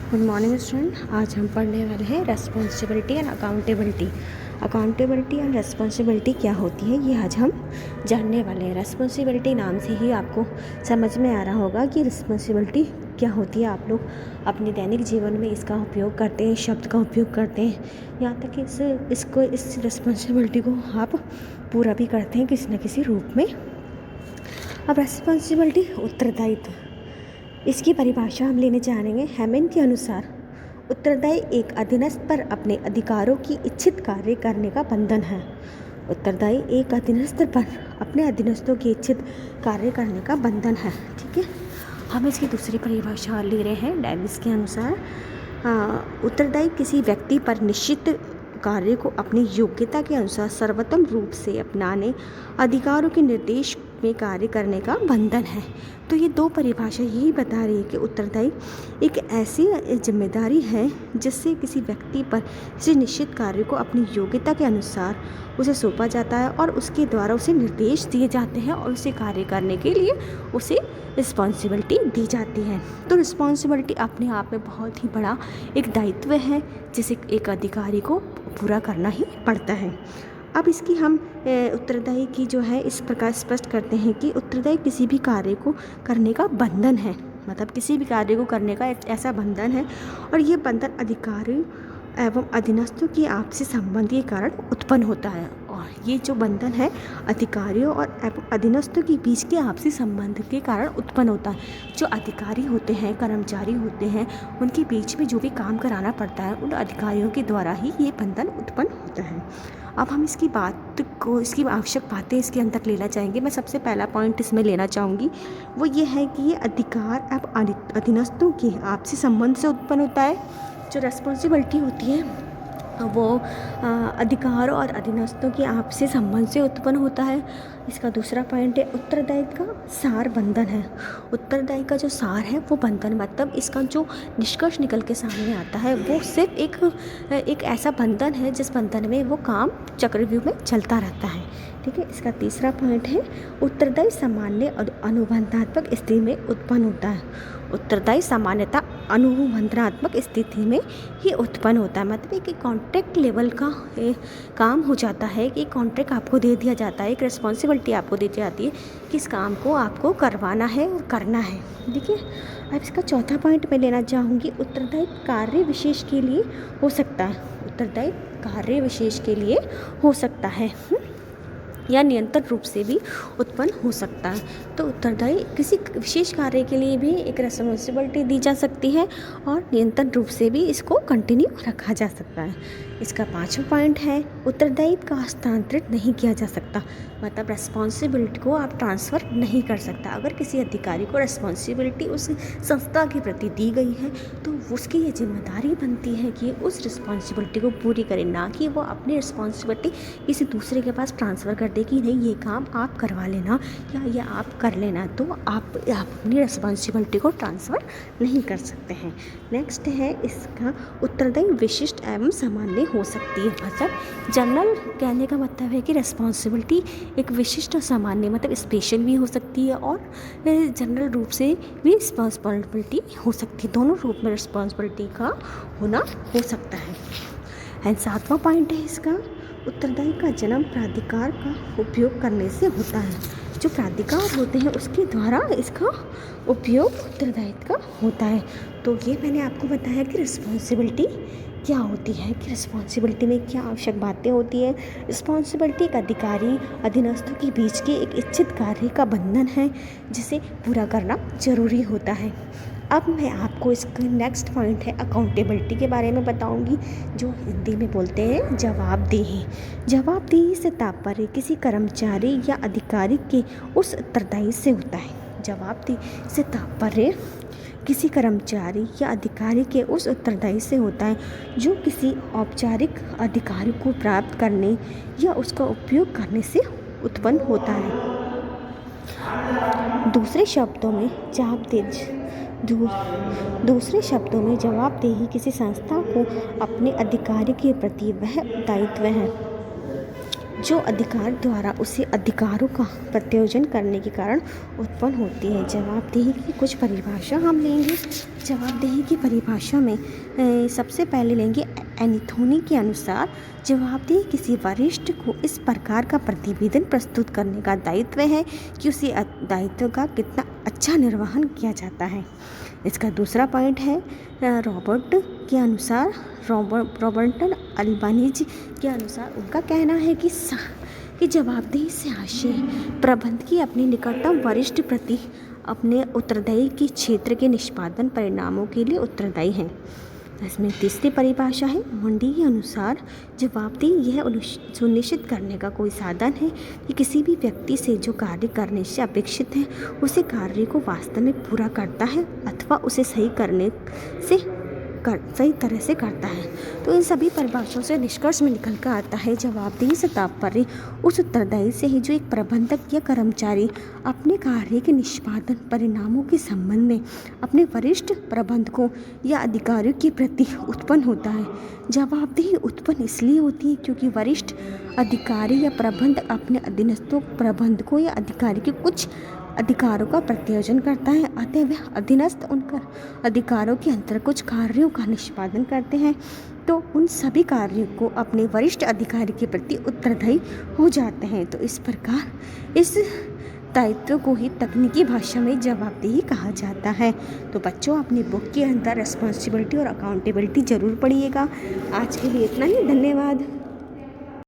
Good morning student. आज हम पढ़ने वाले हैं responsibility and accountability. Accountability and responsibility क्या होती है ये आज हम जानने वाले हैं। रेस्पॉन्सिबिलिटी नाम से ही आपको समझ में आ रहा होगा कि रिस्पॉन्सिबिलिटी क्या होती है। आप लोग अपने दैनिक जीवन में इसका उपयोग करते हैं, शब्द का उपयोग करते हैं, यहाँ तक कि इस रिस्पॉन्सिबिलिटी को आप पूरा भी करते हैं किसी न किसी रूप में। अब रेस्पॉन्सिबिलिटी उत्तरदायित्व, इसकी परिभाषा हम लेने जानेंगे। हेमन के अनुसार उत्तरदायी एक अधीनस्थ पर अपने अधिकारों की इच्छित कार्य करने का बंधन है। उत्तरदायी एक अधीनस्थ पर अपने अधीनस्थों की इच्छित कार्य करने का बंधन है। ठीक है, हम इसकी दूसरी परिभाषा ले रहे हैं डेविस के अनुसार। उत्तरदायी किसी व्यक्ति पर निश्चित कार्य को अपनी योग्यता के अनुसार सर्वोत्तम रूप से अपनाने, अधिकारों के निर्देश में कार्य करने का बंधन है। तो ये दो परिभाषा यही बता रही है कि उत्तरदायी एक ऐसी जिम्मेदारी है जिससे किसी व्यक्ति पर किसी निश्चित कार्य को अपनी योग्यता के अनुसार उसे सौंपा जाता है और उसके द्वारा उसे निर्देश दिए जाते हैं और उसे कार्य करने के लिए उसे रिस्पॉन्सिबिलिटी दी जाती है। तो रिस्पॉन्सिबिलिटी अपने आप में बहुत ही बड़ा एक दायित्व है जिसे एक अधिकारी को पूरा करना ही पड़ता है। अब इसकी हम उत्तरदायी की जो है इस प्रकार स्पष्ट करते हैं कि उत्तरदायी किसी भी कार्य को करने का बंधन है, मतलब किसी भी कार्य को करने का एक ऐसा बंधन है और ये बंधन अधिकारी एवं अधीनस्थों की आपसी संबंध के कारण उत्पन्न होता है। और ये जो बंधन है अधिकारियों और अधीनस्थों के बीच के आपसी संबंध के कारण उत्पन्न होता है। जो अधिकारी होते हैं, कर्मचारी होते हैं, उनके बीच में जो भी काम कराना पड़ता है उन अधिकारियों के द्वारा ही ये बंधन उत्पन्न होता है। अब हम इसकी आवश्यक बातें इसके अंदर लेना चाहेंगे। मैं सबसे पहला पॉइंट इसमें लेना चाहूँगी वो ये है कि ये अधिकार अब अधीनस्थों के आपसी संबंध से उत्पन्न होता है। जो रेस्पॉन्सिबिलिटी होती है वो अधिकार और अधीनस्थों के आपसी संबंध से उत्पन्न होता है। इसका दूसरा पॉइंट है उत्तरदायित्व का सार बंधन है। उत्तरदायी का जो सार है वो बंधन, मतलब इसका जो निष्कर्ष निकल के सामने आता है वो सिर्फ एक ऐसा बंधन है जिस बंधन में वो काम चक्रव्यूह में चलता रहता है। ठीक है, इसका तीसरा पॉइंट है उत्तरदायी सामान्य और अनुबंधात्मक स्थिति में उत्पन्न होता है। उत्तरदायी सामान्यता अनुबंधात्मक स्थिति में ही उत्पन्न होता है, मतलब एक कॉन्ट्रैक्ट लेवल का काम हो जाता है कि कॉन्ट्रैक्ट आपको दे दिया जाता है, एक रिस्पॉन्सिबिलिटी आपको दी जाती है कि इस काम को आपको करवाना है और करना है। देखिए, अब इसका चौथा पॉइंट मैं लेना चाहूँगी, उत्तरदायी कार्य विशेष के लिए हो सकता है। उत्तरदायी कार्य विशेष के लिए हो सकता है या निरंतर रूप से भी उत्पन्न हो सकता है। तो उत्तरदायी किसी विशेष कार्य के लिए भी एक रिस्पॉन्सिबिलिटी दी जा सकती है और निरंतर रूप से भी इसको कंटिन्यू रखा जा सकता है। इसका पांचवा पॉइंट है उत्तरदायित्व का हस्तांतरित नहीं किया जा सकता, मतलब रिस्पॉन्सिबिलिटी को आप ट्रांसफ़र नहीं कर सकता। अगर किसी अधिकारी को रिस्पॉन्सिबिलिटी उस संस्था के प्रति दी गई है तो उसकी ये जिम्मेदारी बनती है कि उस रिस्पॉन्सिबिलिटी को पूरी करे, ना कि वो अपनी रिस्पॉन्सिबिलिटी किसी दूसरे के पास ट्रांसफ़र कर दे कि नहीं ये काम आप करवा लेना या ये आप कर लेना। तो आप अपनी रिस्पॉन्सिबिलिटी को ट्रांसफ़र नहीं कर सकते हैं। नेक्स्ट है इसका उत्तरदायी विशिष्ट एवं सामान्य हो सकती है, मतलब जनरल कहने का मतलब है कि रिस्पॉन्सिबिलिटी एक विशिष्ट और सामान्य मतलब स्पेशल भी हो सकती है और जनरल रूप से भी रिस्पॉन्सिबिलिटी हो सकती है। दोनों रूप में रिस्पॉन्सिबिलिटी का होना हो सकता है। एंड सातवां पॉइंट है इसका उत्तरदायी का जन्म प्राधिकार का उपयोग करने से होता है। जो प्राधिकार होते हैं उसके द्वारा इसका उपयोग उत्तरदायित्व का होता है। तो ये मैंने आपको बताया कि रिस्पॉन्सिबिलिटी क्या होती है, कि रिस्पॉन्सिबिलिटी में क्या आवश्यक बातें होती है। रिस्पॉन्सिबिलिटी एक अधिकारी अधीनस्थों के बीच के एक इच्छित कार्य का बंधन है जिसे पूरा करना जरूरी होता है। अब मैं आपको इसका नेक्स्ट पॉइंट है अकाउंटेबिलिटी के बारे में बताऊंगी, जो हिंदी में बोलते हैं जवाबदेही। जवाबदेही से तात्पर्य किसी कर्मचारी या अधिकारी के उस उत्तरदायी से होता है। जवाबदेही से तात्पर्य किसी कर्मचारी या अधिकारी के उस उत्तरदायी से होता है जो किसी औपचारिक अधिकार को प्राप्त करने या उसका उपयोग करने से उत्पन्न होता है। दूसरे शब्दों में जवाबदेही किसी संस्था को अपने अधिकारी के प्रति वह दायित्व है जो अधिकार द्वारा उसे अधिकारों का प्रत्योजन करने के कारण उत्पन्न होती है। जवाबदेही की कुछ परिभाषा हम लेंगे। जवाबदेही की परिभाषा में सबसे पहले लेंगे एंथोनी के अनुसार जवाबदेही किसी वरिष्ठ को इस प्रकार का प्रतिवेदन प्रस्तुत करने का दायित्व है कि उसे दायित्व का कितना अच्छा निर्वहन किया जाता है। इसका दूसरा पॉइंट है रॉबर्टन अल्बानीज के अनुसार उनका कहना है कि जवाबदेही से आशय प्रबंधकी अपने निकटतम वरिष्ठ प्रति अपने उत्तरदायी के क्षेत्र के निष्पादन परिणामों के लिए उत्तरदायी हैं। इसमें तीसरी परिभाषा है मंडी के अनुसार जवाबदेही यह सुनिश्चित करने का कोई साधन है कि किसी भी व्यक्ति से जो कार्य करने से अपेक्षित है उसे कार्य को वास्तव में पूरा करता है अथवा उसे सही तरह से करता है। तो इन सभी परिभाषाओं से निष्कर्ष में निकल कर आता है जवाबदेही से तात्पर्य उस उत्तरदायी से है जो एक प्रबंधक या कर्मचारी अपने कार्य के निष्पादन परिणामों के संबंध में अपने वरिष्ठ प्रबंधकों या अधिकारियों के प्रति उत्पन्न होता है। जवाबदेही उत्पन्न इसलिए होती है क्योंकि वरिष्ठ अधिकारी या प्रबंधक अपने अधीनस्थों प्रबंधकों या अधिकारी के कुछ अधिकारों का प्रत्योजन करता है, अतः वह अधीनस्थ उन अधिकारों के अंतर कुछ कार्यों का निष्पादन करते हैं तो उन सभी कार्यों को अपने वरिष्ठ अधिकारी के प्रति उत्तरदायी हो जाते हैं। तो इस प्रकार इस दायित्व को ही तकनीकी भाषा में जवाबदेही कहा जाता है। तो बच्चों अपनी बुक के अंदर रिस्पॉन्सिबिलिटी और अकाउंटेबिलिटी ज़रूर पढ़िएगा। आज के लिए इतना ही, धन्यवाद।